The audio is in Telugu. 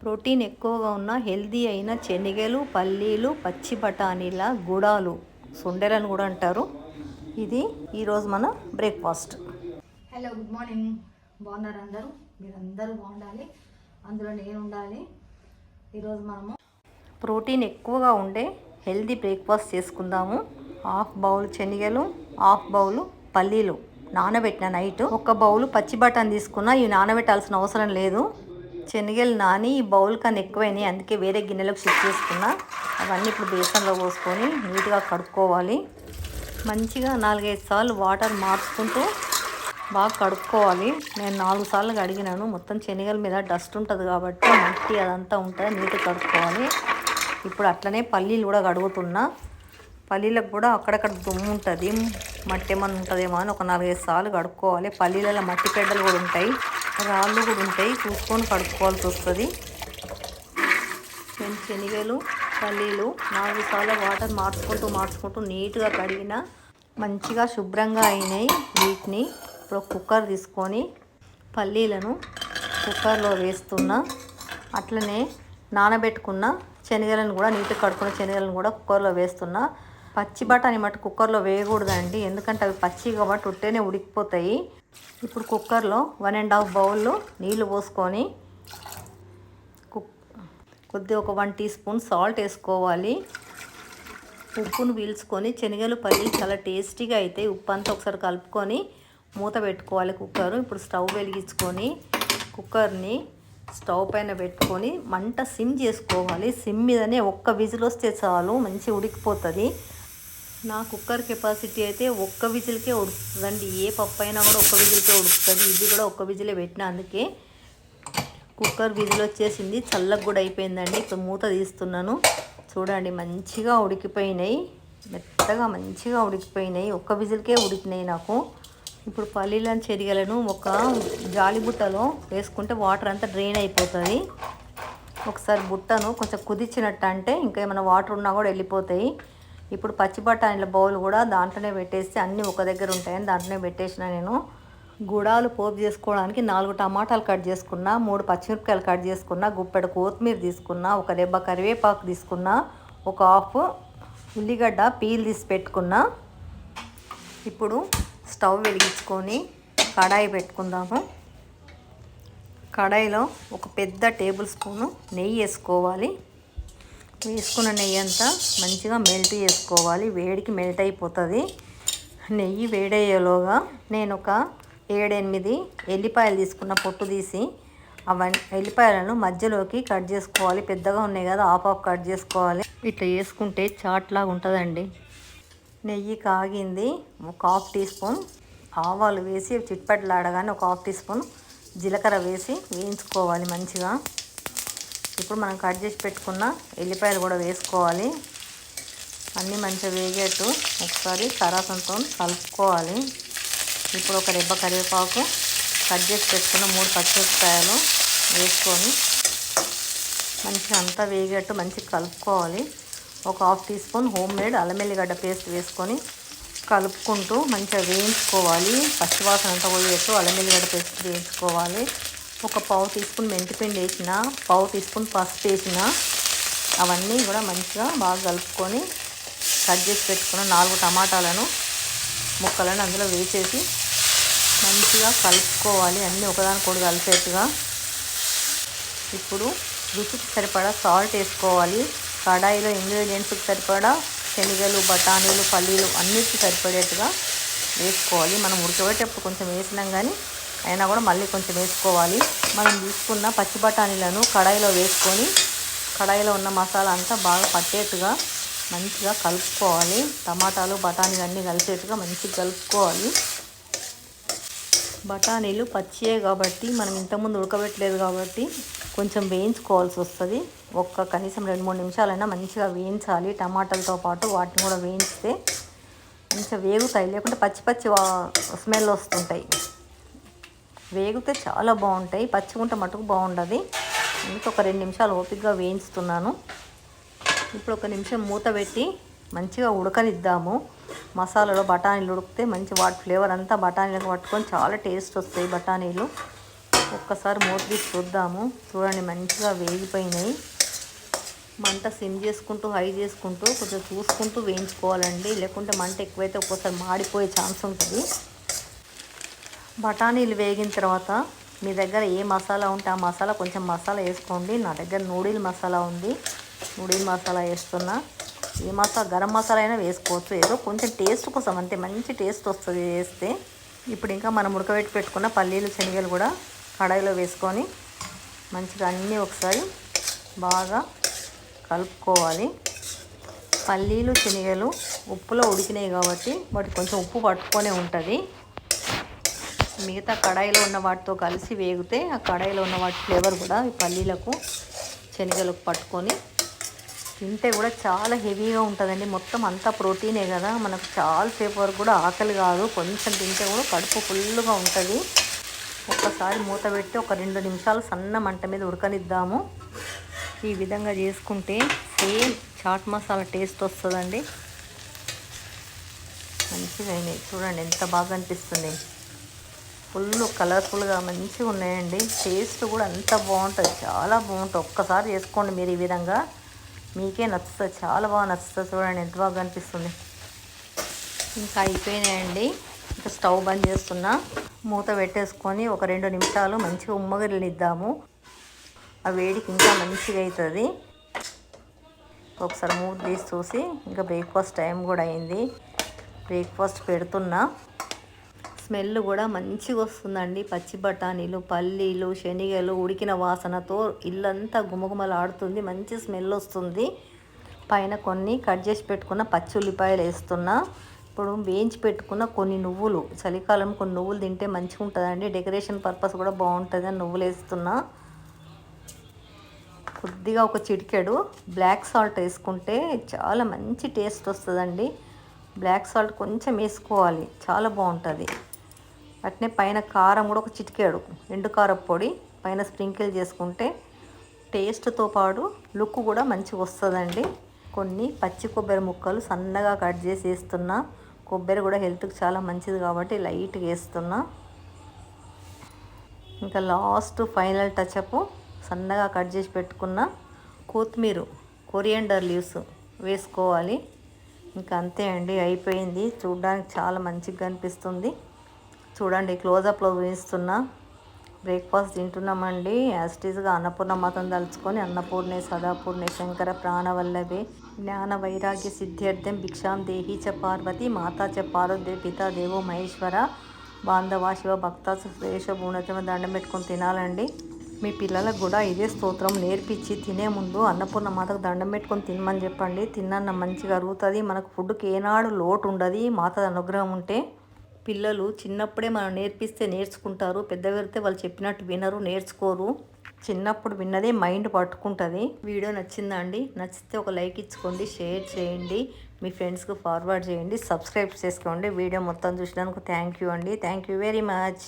ప్రోటీన్ ఎక్కువగా ఉన్న హెల్దీ అయిన శనగలు, పల్లీలు, పచ్చి బఠానీల గుడాలు, సుండెలను కూడా అంటారు. ఇది ఈరోజు మన బ్రేక్ఫాస్ట్. Hello, good morning. బాగున్నారు అందరూ? మీరందరూ బాగుండాలి, అందులో నేను ఉండాలి. ఈరోజు మనము ప్రోటీన్ ఎక్కువగా ఉండే హెల్దీ బ్రేక్ఫాస్ట్ చేసుకుందాము. హాఫ్ బౌల్ శనగలు, హాఫ్ బౌల్ పల్లీలు నానబెట్టిన నైట్. ఒక బౌల్ పచ్చి బఠానీ తీసుకున్నా. ఇవి నానబెట్టాల్సిన అవసరం లేదు. శనగలు నాని ఈ బౌల్ కన్నా ఎక్కువైనాయి, అందుకే వేరే గిన్నెలకు షిఫ్ట్ చేసుకున్నా. అవన్నీ ఇప్పుడు బేసన్లో పోసుకొని నీట్గా కడుక్కోవాలి. మంచిగా 4-5 సార్లు వాటర్ మార్చుకుంటూ బాగా కడుక్కోవాలి. నేను 4 సార్లు కడిగినాను. మొత్తం శనగల మీద డస్ట్ ఉంటుంది కాబట్టి మట్టి అదంతా ఉంటుంది, నీట్గా కడుక్కోవాలి. ఇప్పుడు అట్లనే పల్లీలు కూడా కడుగుతున్నా. పల్లీలకు కూడా అక్కడక్కడ దుమ్ము ఉంటుంది, మట్టి ఏమన్నా ఉంటుందేమో అని ఒక 4-5 సార్లు కడుక్కోవాలి. పల్లీలలో మట్టి పెడ్డలు కూడా ఉంటాయి, రాళ్ళు కూడా ఉంటాయి, చూసుకొని కడుక్కోవాల్సి వస్తుంది. నేను శనగలు, పల్లీలు 4 సార్లు వాటర్ మార్చుకుంటూ నీట్గా కడిగిన మంచిగా శుభ్రంగా అయినాయి. వీటిని ఇప్పుడు కుక్కర్ తీసుకొని పల్లీలను కుక్కర్లో వేస్తున్నా. అట్లనే నానబెట్టుకున్న శనగలను కూడా నీట్గా కడుక్కున్న శనగలను కూడా కుక్కర్లో వేస్తున్నా. పచ్చి బఠానీ మటు కుక్కర్లో వేయకూడదండి, ఎందుకంటే అవి పచ్చి కాబట్టి ఉట్టేనే ఉడికిపోతాయి. ఇప్పుడు కుక్కర్లో 1.5 బౌల్ నీళ్లు పోసుకొని కొద్దిగా ఒక 1 టీ స్పూన్ సాల్ట్ వేసుకోవాలి. ఉప్పును పీల్చుకొని శనగలు, పల్లీలు చాలా టేస్టీగా అవుతాయి. ఉప్పు అంతా ఒకసారి కలుపుకొని మూత పెట్టుకోవాలి కుక్కర్. ఇప్పుడు స్టవ్ వెలిగించుకొని కుక్కర్ని స్టవ్ పైన పెట్టుకొని మంట సిమ్ చేసుకోవాలి. సిమ్ మీదనే ఒక్క విజిల్ వస్తే చాలు, మంచిగా ఉడికిపోతుంది. నా కుక్కర్ కెపాసిటీ అయితే ఒక్క విజిల్కే ఉడుకుతుందండి. ఏ పప్పు అయినా కూడా ఒక్క విజిల్కే ఉడుకుతుంది. ఇది కూడా ఒక్క విజిలే పెట్టిన, అందుకే కుక్కర్ విజిల్ వచ్చేసింది. చల్లగా కూడా అయిపోయిందండి. ఇప్పుడు మూత తీస్తున్నాను. చూడండి, మంచిగా ఉడికిపోయినాయి, మెత్తగా మంచిగా ఉడికిపోయినాయి. ఒక్క విజిల్కే ఉడికినాయి నాకు. ఇప్పుడు పల్లీలను, శనగలను ఒక జాలి బుట్టలో వేసుకుంటే వాటర్ అంతా డ్రైన్ అయిపోతుంది. ఒకసారి బుట్టను కొంచెం కుదించినట్టు అంటే ఇంకా ఏమైనా వాటర్ ఉన్నా కూడా వెళ్ళిపోతాయి. ఇప్పుడు పచ్చి బఠానీల బౌల్ కూడా దాంట్లోనే పెట్టేసి అన్నీ ఒక దగ్గర ఉంటాయని దాంట్లోనే పెట్టేసిన. నేను గుడాలు పోపు చేసుకోవడానికి 4 టమాటాలు కట్ చేసుకున్నా, 3 పచ్చిమిరపకాయలు కట్ చేసుకున్నా, గుప్పెడు కొత్తిమీర తీసుకున్నా, ఒక రెబ్బ కరివేపాకు తీసుకున్నా, ఒక హాఫ్ ఉల్లిగడ్డ పీల్ తీసి పెట్టుకున్నా. ఇప్పుడు స్టవ్ వెలిగించుకొని కడాయి పెట్టుకుందాము. కడాయిలో ఒక పెద్ద టేబుల్ స్పూను నెయ్యి వేసుకోవాలి. వేసుకున్న నెయ్యి అంతా మంచిగా మెల్ట్ చేసుకోవాలి. వేడికి మెల్ట్ అయిపోతుంది. నెయ్యి వేడయ్యేలోగా నేను ఒక 7-8 ఎల్లిపాయలు తీసుకున్న, పొట్టు తీసి ఎల్లిపాయలను మధ్యలోకి కట్ చేసుకోవాలి. పెద్దగా ఉన్నాయి కదా, హాఫ్ కట్ చేసుకోవాలి. ఇట్లా చేసుకుంటే చాట్ లాగా ఉంటుందండి. నెయ్యి కాగింది. ఒక హాఫ్ టీ స్పూన్ ఆవాలు వేసి చిట్పట్లాడగానే ఒక హాఫ్ టీ స్పూన్ జీలకర్ర వేసి వేయించుకోవాలి మంచిగా. ఇప్పుడు మనం కట్ చేసి పెట్టుకున్న ఎల్లిపాయలు కూడా వేసుకోవాలి. అన్నీ మంచిగా వేగేట్టు ఒకసారి సరాసంతో కలుపుకోవాలి. ఇప్పుడు ఒక రెబ్బ కరివేపాకు, కట్ చేసి పెట్టుకున్న 3 పచ్చిమిరపకాయలు వేసుకొని మంచిగా అంతా వేగేట్టు మంచిగా కలుపుకోవాలి. ఒక half teaspoon homemade అల్లం ఎల్లిగడ్డ పేస్ట్ వేసుకొని కలుపుకుంటూ మంచిగా వేయించుకోవాలి. పచ్చివాసన అంతా పోయేట్టు అల్లం ఎల్లిగడ్డ పేస్ట్ వేయించుకోవాలి. ఒక పావు టీ స్పూన్ మెంతిపిండి వేసిన, పావు టీ స్పూన్ పసుపు వేసిన, అవన్నీ కూడా మంచిగా బాగా కలుపుకొని కట్ చేసి పెట్టుకున్న 4 టమాటాలను ముక్కలను అందులో వేసేసి మంచిగా కలుపుకోవాలి. అన్నీ ఒకదానికొకటి కలిసేట్టుగా. ఇప్పుడు రుచికి సరిపడా సాల్ట్ వేసుకోవాలి. కడాయిలో ఇంగ్రీడియంట్స్కి సరిపడా శనగలు, బఠానీలు, పల్లీలు అన్నిటికీ సరిపడేట్టుగా వేసుకోవాలి. మనం ఉడకబెట్టేప్పుడు కొంచెం వేసినాం కానీ అయినా కూడా మళ్ళీ కొంచెం వేసుకోవాలి. మనం తీసుకున్న పచ్చి బఠానీలను కడాయిలో వేసుకొని కడాయిలో ఉన్న మసాలా అంతా బాగా పట్టేట్టుగా మంచిగా కలుపుకోవాలి. టమాటాలు, బఠానీలు అన్నీ కలిసేట్టుగా మంచిగా కలుపుకోవాలి. బఠానీలు పచ్చియే కాబట్టి మనం ఇంతకుముందు ఉడకబెట్టలేదు కాబట్టి కొంచెం వేయించుకోవాల్సి వస్తుంది. కనీసం 2-3 నిమిషాలైనా మంచిగా వేయించాలి. టమాటాలతో పాటు వాటిని కూడా వేయించితే మంచిగా వేగుతాయి, లేకుంటే పచ్చి స్మెల్ వస్తుంటాయి. వేగితే చాలా బాగుంటాయి, పచ్చిగుంట మటుకు బాగుండదు. అందుకే ఒక 2 నిమిషాలు ఓపికగా వేయించుతున్నాను. ఇప్పుడు 1 నిమిషం మూత పెట్టి మంచిగా ఉడకనిద్దాము. మసాలాలో బఠానీలు ఉడికితే మంచి వాటి ఫ్లేవర్ అంతా బఠానీలకు పట్టుకొని చాలా టేస్ట్ వస్తాయి బఠానీలు. ఒక్కసారి మూత తీసి చూద్దాము. చూడండి మంచిగా వేగిపోయినాయి. మంట సిమ్ చేసుకుంటూ హై చేసుకుంటూ కొంచెం చూసుకుంటూ వేయించుకోవాలండి. లేకుంటే మంట ఎక్కువైతే ఒక్కోసారి మాడిపోయే ఛాన్స్ ఉంటుంది. బఠానీలు వేగిన తర్వాత మీ దగ్గర ఏ మసాలా ఉంటే ఆ మసాలా కొంచెం మసాలా వేసుకోండి. నా దగ్గర నూడిల్ మసాలా ఉంది, నూడిల్ మసాలా వేస్తున్నా. ఏ మసాలా, గరం మసాలా అయినా వేసుకోవచ్చు. ఏదో కొంచెం టేస్ట్ కోసం అంతే, మంచి టేస్ట్ వస్తుంది వేస్తే. ఇప్పుడు ఇంకా మనం ఉడకబెట్టి పెట్టుకున్న పల్లీలు శనగలు కూడా కడాయిలో వేసుకొని మంచిగా అన్నీ ఒకసారి బాగా కలుపుకోవాలి. పల్లీలు శనగలు ఉప్పులో ఉడికినాయి కాబట్టి వాటికి కొంచెం ఉప్పు పట్టుకొనే ఉంటుంది. మిగతా కడాయిలో ఉన్న వాటితో కలిసి వేగితే ఆ కడాయిలో ఉన్న వాటి ఫ్లేవర్ కూడా ఈ పల్లీలకు శనగలకు పట్టుకొని తింటే కూడా చాలా హెవీగా ఉంటుందండి. మొత్తం అంతా ప్రోటీనే కదా, మనకు చాలాసేపు వరకు కూడా ఆకలి కాదు. కొంచెం తింటే కూడా కడుపు ఫుల్గా ఉంటుంది. ఒక్కసారి మూత పెట్టి ఒక 2 నిమిషాలు సన్న మంట మీద ఉడకనిద్దాము. ఈ విధంగా చేసుకుంటే సేమ్ చాట్ మసాలా టేస్ట్ వస్తుందండి. మంచిగా అయినాయి చూడండి, ఎంత బాగా అనిపిస్తుంది. ఫుల్ కలర్ఫుల్గా మంచిగా ఉన్నాయండి. టేస్ట్ కూడా అంత బాగుంటుంది, చాలా బాగుంటుంది. ఒక్కసారి చేసుకోండి మీరు ఈ విధంగా, మీకే నచ్చుతుంది, చాలా బాగా నచ్చుతుంది. చూడండి ఎంత బాగా అనిపిస్తుంది. ఇంకా అయిపోయినాయండి. ఇంకా స్టవ్ బంద్ చేస్తున్నా. మూత పెట్టేసుకొని ఒక 2 నిమిషాలు మంచిగా ఉమ్మగిలిద్దాము. ఆ వేడికి ఇంకా మంచిగా అవుతుంది. ఒకసారి మూత తీసి చూసి ఇంకా బ్రేక్ఫాస్ట్ టైం కూడా అయింది. బ్రేక్ఫాస్ట్ పెడుతున్నా. స్మెల్ కూడా మంచిగా వస్తుందండి. పచ్చి బఠానీలు, పల్లీలు, శనగలు ఉడికిన వాసనతో ఇల్లంతా గుమగుమలాడుతుంది. మంచి స్మెల్ వస్తుంది. పైన కొన్ని కట్ చేసి పెట్టుకున్న పచ్చి ఉల్లిపాయలు వేస్తున్నా. ఇప్పుడు వేయించి పెట్టుకున్న కొన్ని నువ్వులు, చలికాలం కొన్ని నువ్వులు తింటే మంచిగా ఉంటుందండి. డెకరేషన్ పర్పస్ కూడా బాగుంటుంది అని నువ్వులు వేస్తున్నా. కొద్దిగా ఒక చిటికెడు బ్లాక్ సాల్ట్ వేసుకుంటే చాలా మంచి టేస్ట్ వస్తుందండి. బ్లాక్ సాల్ట్ కొంచెం వేసుకోవాలి, చాలా బాగుంటుంది. అట్నే పైన కారం కూడా ఒక చిటికెడు ఎండు కారం పొడి పైన స్ప్రింకిల్ చేసుకుంటే టేస్ట్తో పాటు లుక్ కూడా మంచిగా వస్తుందండి. కొన్ని పచ్చి కొబ్బరి ముక్కలు సన్నగా కట్ చేసి వేస్తున్నా. కొబ్బరి కూడా హెల్త్కి చాలా మంచిది కాబట్టి లైట్గా వేస్తున్నా. ఇంకా లాస్ట్ ఫైనల్ టచ్అప్ సన్నగా కట్ చేసి పెట్టుకున్న కొత్తిమీర, కొరియండర్ లీవ్స్ వేసుకోవాలి. ఇంకా అంతే అండి, అయిపోయింది. చూడడానికి చాలా మంచిగా అనిపిస్తుంది. చూడండి క్లోజప్లో వేస్తున్నా. బ్రేక్ఫాస్ట్ తింటున్నామండి. యాస్టీస్గా అన్నపూర్ణ మాతం తలుచుకొని అన్నపూర్ణే సదాపూర్ణే శంకర ప్రాణవల్లభే జ్ఞాన వైరాగ్య సిద్ధ్యర్థం భిక్షాం దేహి చ పార్వతి మాతా చ పార్వతి పితా దేవో మహేశ్వర బాంధవా శివ భక్త శ్రేష భూనచమ దండం పెట్టుకొని తినాలండి. మీ పిల్లలకు కూడా ఇదే స్తోత్రం నేర్పించి తినే ముందు అన్నపూర్ణ మాతకు దండం పెట్టుకొని తినమని చెప్పండి. తిన్న మంచిగా అరుగుతుంది. మనకు ఫుడ్కి ఏనాడు లోటు ఉండదు మాత అనుగ్రహం ఉంటే. పిల్లలు చిన్నప్పుడే మనం నేర్పిస్తే నేర్చుకుంటారు. పెద్దగైతే వాళ్ళు చెప్పినట్టు వినరు, నేర్చుకోరు. చిన్నప్పుడు విన్నదే మైండ్ పట్టుకుంటుంది. వీడియో నచ్చిందా అండి? నచ్చితే ఒక లైక్ ఇచ్చుకోండి, షేర్ చేయండి, మీ ఫ్రెండ్స్కి ఫార్వర్డ్ చేయండి, సబ్స్క్రైబ్ చేసుకోండి. వీడియో మొత్తం చూసినందుకు థ్యాంక్ యూ అండి. Thank you very much.